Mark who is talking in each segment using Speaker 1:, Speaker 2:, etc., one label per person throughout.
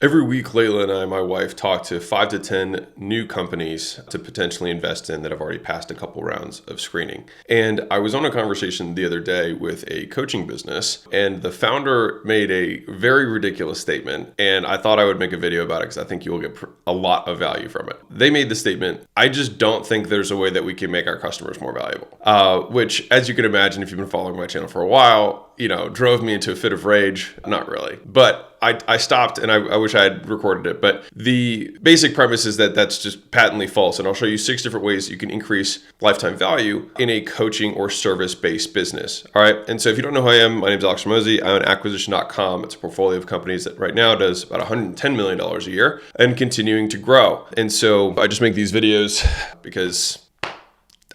Speaker 1: Every week, Layla and I, my wife, talk to 5 to 10 new companies to potentially invest in that have already passed a couple rounds of screening. And I was on a conversation the other day with a coaching business, and the founder made a very ridiculous statement. And I thought I would make a video about it because I think you will get a lot of value from it. They made the statement, "I just don't think there's a way that we can make our customers more valuable," which, as you can imagine, if you've been following my channel for a while, drove me into a fit of rage. Not really, but I stopped and I wish I had recorded it. But the basic premise is that that's just patently false. And I'll show you 6 different ways you can increase lifetime value in a coaching or service-based business. All right. And so if you don't know who I am, my name is Alex Ramosi. I'm at acquisition.com. It's a portfolio of companies that right now does about $110 million a year and continuing to grow. And so I just make these videos because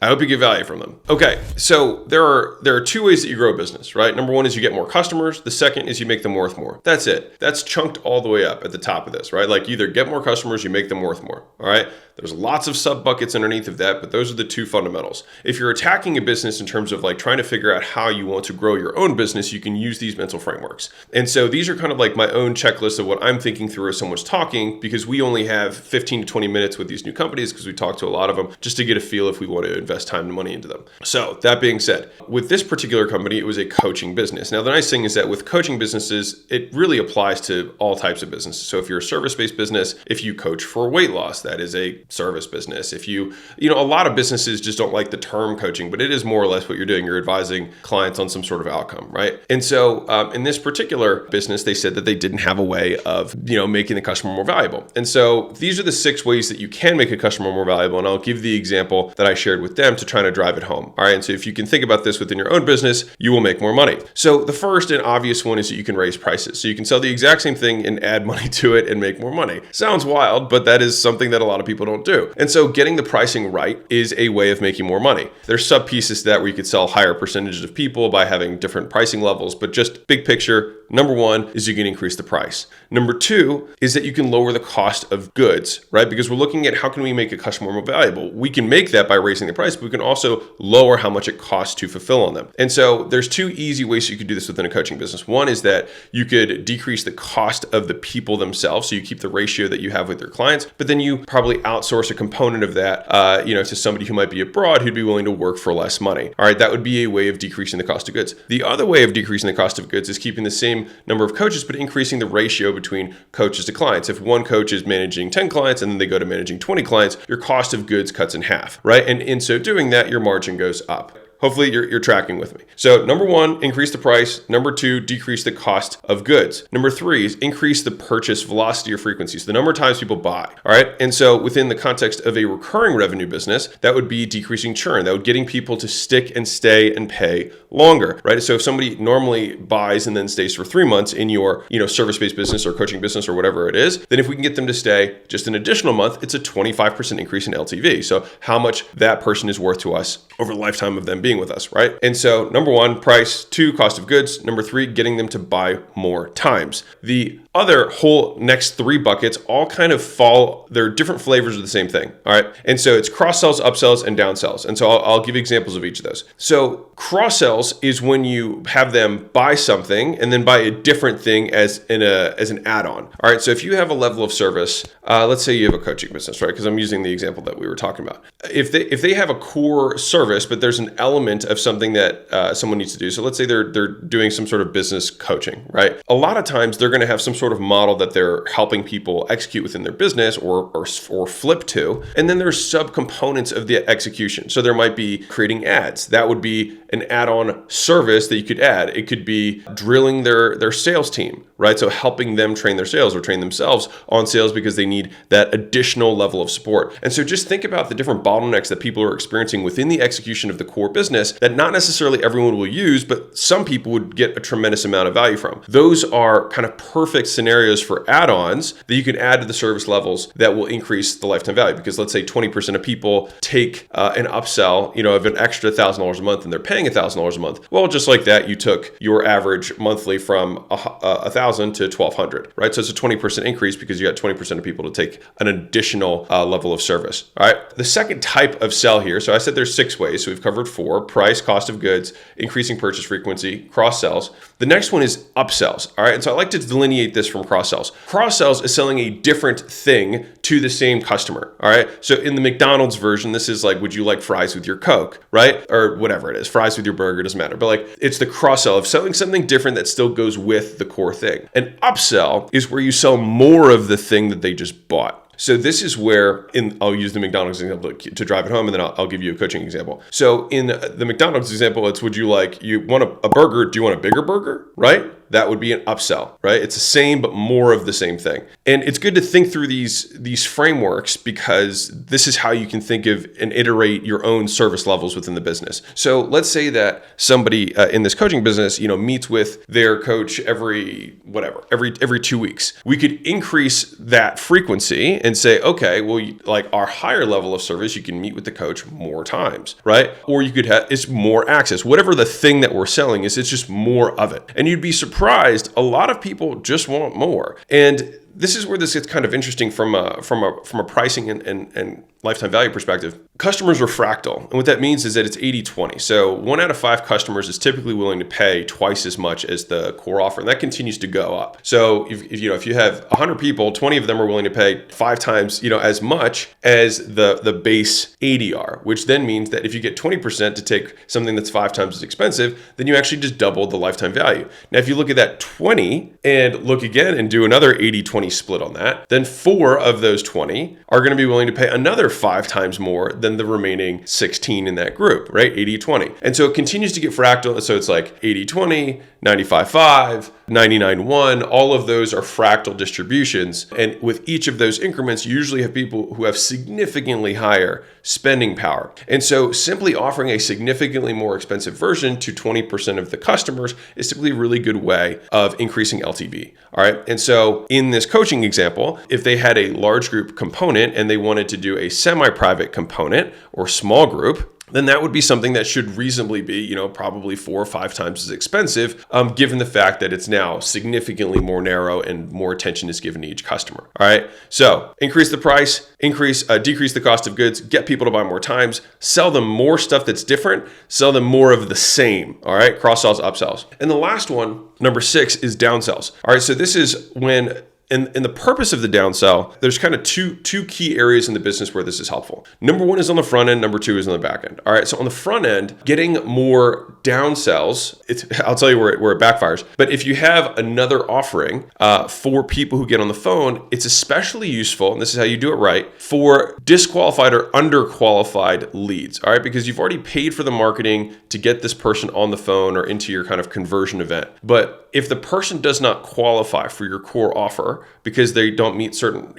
Speaker 1: I hope you get value from them. Okay, so there are 2 ways that you grow a business, right? Number 1 is you get more customers. The second is you make them worth more. That's it. That's chunked all the way up at the top of this, right? Like you either get more customers, you make them worth more, all right? There's lots of sub buckets underneath of that, but those are the 2 fundamentals. If you're attacking a business in terms of like trying to figure out how you want to grow your own business, you can use these mental frameworks. And so these are kind of like my own checklist of what I'm thinking through as someone's talking, because we only have 15 to 20 minutes with these new companies because we talk to a lot of them just to get a feel if we want to invest time and money into them. So that being said, with this particular company, it was a coaching business. Now, the nice thing is that with coaching businesses, it really applies to all types of businesses. So if you're a service-based business, if you coach for weight loss, that is a service business. If a lot of businesses just don't like the term coaching, but it is more or less what you're doing. You're advising clients on some sort of outcome, right? And so in this particular business, they said that they didn't have a way of, making the customer more valuable. And so these are the 6 ways that you can make a customer more valuable. And I'll give the example that I shared with them to try to drive it home. All right. And so if you can think about this within your own business, you will make more money. So the first and obvious one is that you can raise prices. So you can sell the exact same thing and add money to it and make more money. Sounds wild, but that is something that a lot of people don't do. And so getting the pricing right is a way of making more money. There's sub pieces to that where you could sell higher percentages of people by having different pricing levels, but just big picture, number 1 is you can increase the price. Number 2 is that you can lower the cost of goods, right? Because we're looking at how can we make a customer more valuable. We can make that by raising the price, but we can also lower how much it costs to fulfill on them. And so there's 2 easy ways you could do this within a coaching business. One is that you could decrease the cost of the people themselves. So you keep the ratio that you have with your clients, but then you probably outsource a component of that, to somebody who might be abroad who'd be willing to work for less money. All right. That would be a way of decreasing the cost of goods. The other way of decreasing the cost of goods is keeping the same number of coaches, but increasing the ratio between coaches to clients. If one coach is managing 10 clients and then they go to managing 20 clients, your cost of goods cuts in half, right? And in so doing that, your margin goes up. Hopefully you're tracking with me. So number 1, increase the price. Number 2, decrease the cost of goods. Number 3 is increase the purchase velocity or frequency. So the number of times people buy. All right. And so within the context of a recurring revenue business, that would be decreasing churn. That would getting people to stick and stay and pay longer, right? So if somebody normally buys and then stays for 3 months in your, service-based business or coaching business or whatever it is, then if we can get them to stay just an additional month, it's a 25% increase in LTV. So how much that person is worth to us over the lifetime of them being with us, right? And so number 1, price. 2, cost of goods. Number 3, getting them to buy more times. The other whole next 3 buckets all kind of fall, they're different flavors of the same thing, all right? And so it's cross-sells, upsells, and downsells. And so I'll give you examples of each of those. So cross-sells is when you have them buy something and then buy a different thing as an add-on. All right, so if you have a level of service, let's say you have a coaching business, right? Because I'm using the example that we were talking about. If they have a core service, but there's an element of something that someone needs to do. So let's say they're doing some sort of business coaching, right? A lot of times they're going to have some sort of model that they're helping people execute within their business or flip to. And then there's sub-components of the execution. So there might be creating ads. That would be an add-on service that you could add. It could be drilling their sales team, right? So helping them train their sales or train themselves on sales because they need that additional level of support. And so just think about the different bottlenecks that people are experiencing within the execution of the core business that not necessarily everyone will use, but some people would get a tremendous amount of value from. Those are kind of perfect scenarios for add-ons that you can add to the service levels that will increase the lifetime value. Because let's say 20% of people take an upsell, of an extra $1,000 a month and they're paying $1,000 a month. Well, just like that, you took your average monthly from $1,000 to $1,200, right? So it's a 20% increase because you got 20% of people to take an additional level of service. All right. The second type of sell here. So I said there's 6 ways. So we've covered 4: price, cost of goods, increasing purchase frequency, cross sells. The next one is upsells. All right. And so I like to delineate this this from cross-sells. Cross-sells is selling a different thing to the same customer, all right? So in the McDonald's version, this is like, would you like fries with your Coke, right? Or whatever it is, fries with your burger, doesn't matter. But like, it's the cross-sell of selling something different that still goes with the core thing. An upsell is where you sell more of the thing that they just bought. So this is where, I'll use the McDonald's example to drive it home, and then I'll give you a coaching example. So in the McDonald's example, it's you want a burger, do you want a bigger burger, right? That would be an upsell, right? It's the same, but more of the same thing. And it's good to think through these frameworks because this is how you can think of and iterate your own service levels within the business. So let's say that somebody in this coaching business, meets with their coach every 2 weeks. We could increase that frequency and say, okay, well, like our higher level of service, you can meet with the coach more times, right? Or you could have, it's more access. Whatever the thing that we're selling is, it's just more of it. And you'd be surprised, a lot of people just want more. And this is where this gets kind of interesting from a pricing and lifetime value perspective. Customers are fractal. And what that means is that it's 80-20. So 1 out of 5 customers is typically willing to pay twice as much as the core offer. And that continues to go up. So if you have 100 people, 20 of them are willing to pay 5 times, as much as the base ADR, which then means that if you get 20% to take something that's 5 times as expensive, then you actually just doubled the lifetime value. Now, if you look at that 20 and look again and do another 80-20 split on that, then 4 of those 20 are going to be willing to pay another 5 times more than the remaining 16 in that group, right? 80-20. And so it continues to get fractal. So it's like 80-20, 95-5, 99-1. All of those are fractal distributions. And with each of those increments, you usually have people who have significantly higher spending power. And so simply offering a significantly more expensive version to 20% of the customers is typically a really good way of increasing LTV. All right. And so in this coaching example, if they had a large group component and they wanted to do a semi-private component or small group, then that would be something that should reasonably be, probably 4 or 5 times as expensive, given the fact that it's now significantly more narrow and more attention is given to each customer. All right. So increase the price, decrease the cost of goods, get people to buy more times, sell them more stuff that's different, sell them more of the same. All right. Cross sells, upsells. And the last one, number 6, is downsells. All right. So this is when, in the purpose of the downsell, there's kind of two key areas in the business where this is helpful. Number 1 is on the front end. Number 2 is on the back end. All right. So on the front end, getting more downsells, I'll tell you where it backfires. But if you have another offering for people who get on the phone, it's especially useful, and this is how you do it right, for disqualified or underqualified leads. All right. Because you've already paid for the marketing to get this person on the phone or into your kind of conversion event. But if the person does not qualify for your core offer because they don't meet certain,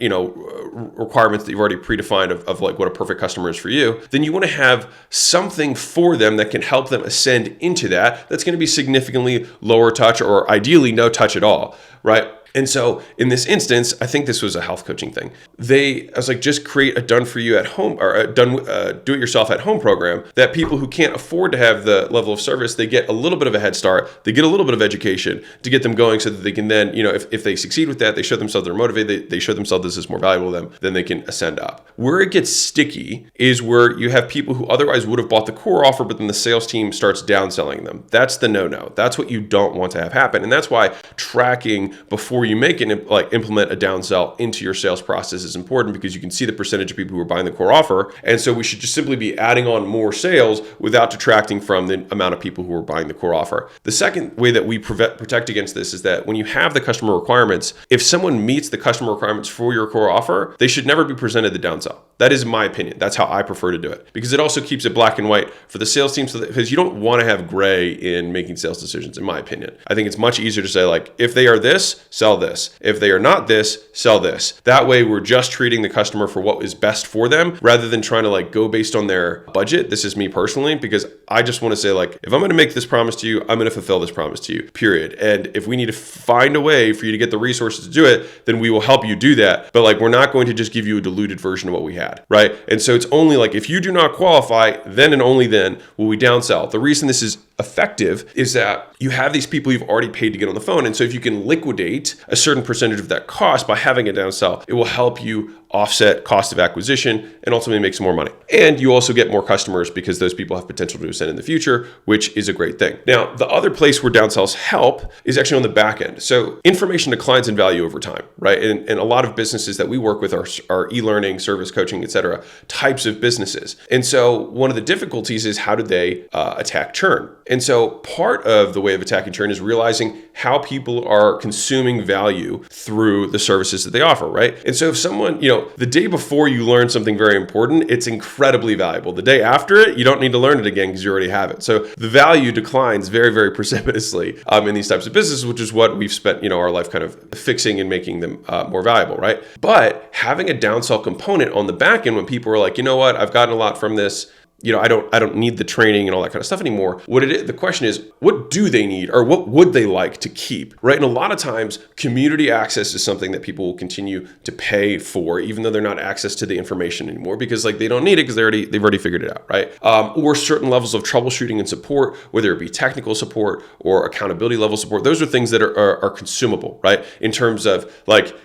Speaker 1: requirements that you've already predefined of like what a perfect customer is for you, then you want to have something for them that can help them ascend into that's going to be significantly lower touch or ideally no touch at all, right? And so in this instance, I think this was a health coaching thing. I was like, just create a done for you at home or a do it yourself at home program that people who can't afford to have the level of service, they get a little bit of a head start. They get a little bit of education to get them going so that they can then, if they succeed with that, they show themselves they're motivated, they show themselves this is more valuable to them, then they can ascend up. Where it gets sticky is where you have people who otherwise would have bought the core offer, but then the sales team starts downselling them. That's the no-no. That's what you don't want to have happen. And that's why tracking before you make it, like implement a downsell into your sales process is important because you can see the percentage of people who are buying the core offer. And so we should just simply be adding on more sales without detracting from the amount of people who are buying the core offer. The second way that we protect against this is that when you have the customer requirements, if someone meets the customer requirements for your core offer, they should never be presented the downsell. That is my opinion. That's how I prefer to do it because it also keeps it black and white for the sales team because you don't want to have gray in making sales decisions, in my opinion. I think it's much easier to say like, if they are this, sell this. If they are not this, sell this. That way we're just treating the customer for what is best for them rather than trying to like go based on their budget. This is me personally because I just want to say like, if I'm going to make this promise to you, I'm going to fulfill this promise to you, period. And if we need to find a way for you to get the resources to do it, then we will help you do that. But like, we're not going to just give you a diluted version of what we had, right? And so it's only like, if you do not qualify, then and only then will we downsell. The reason this is effective is that you have these people you've already paid to get on the phone. And so if you can liquidate a certain percentage of that cost by having a downsell, it will help you offset cost of acquisition and ultimately make some more money. And you also get more customers because those people have potential to ascend in the future, which is a great thing. Now, the other place where downsells help is actually on the back end. So information declines in value over time, right? And a lot of businesses that we work with are e-learning, service coaching, et cetera, types of businesses. And so one of the difficulties is how do they attack churn? And so part of the way of attacking churn is realizing how people are consuming value through the services that they offer, right? And so if someone, the day before you learn something very important, it's incredibly valuable. The day after it, you don't need to learn it again because you already have it. So the value declines very, very precipitously in these types of businesses, which is what we've spent, our life kind of fixing and making them more valuable, right? But having a downsell component on the back end when people are like, you know what, I've gotten a lot from this. I don't need the training and all that kind of stuff anymore. The question is, what do they need or what would they like to keep, right? And a lot of times community access is something that people will continue to pay for, even though they're not access to the information anymore because they don't need it because they've already figured it out, right? Or certain levels of troubleshooting and support, whether it be technical support or accountability level support. Those are things that are consumable, right? In terms of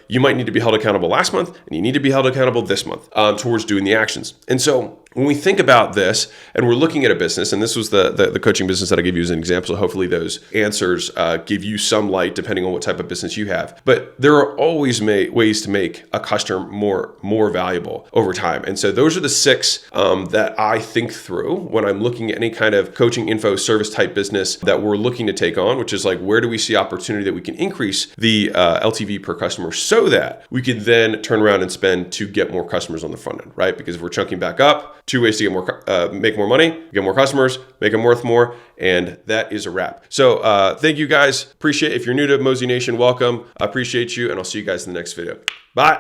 Speaker 1: you might need to be held accountable last month and you need to be held accountable this month towards doing the actions. And so when we think about this and we're looking at a business, and this was the coaching business that I gave you as an example, so hopefully those answers give you some light depending on what type of business you have. But there are always ways to make a customer more valuable over time. And so those are the 6 that I think through when I'm looking at any kind of coaching info service type business that we're looking to take on, which is where do we see opportunity that we can increase the LTV per customer so that we can then turn around and spend to get more customers on the front end, right? Because if we're chunking back up, 2 ways to get make more money, get more customers, make them worth more, and that is a wrap. So thank you guys. Appreciate if you're new to Mosey Nation, welcome. I appreciate you, and I'll see you guys in the next video. Bye.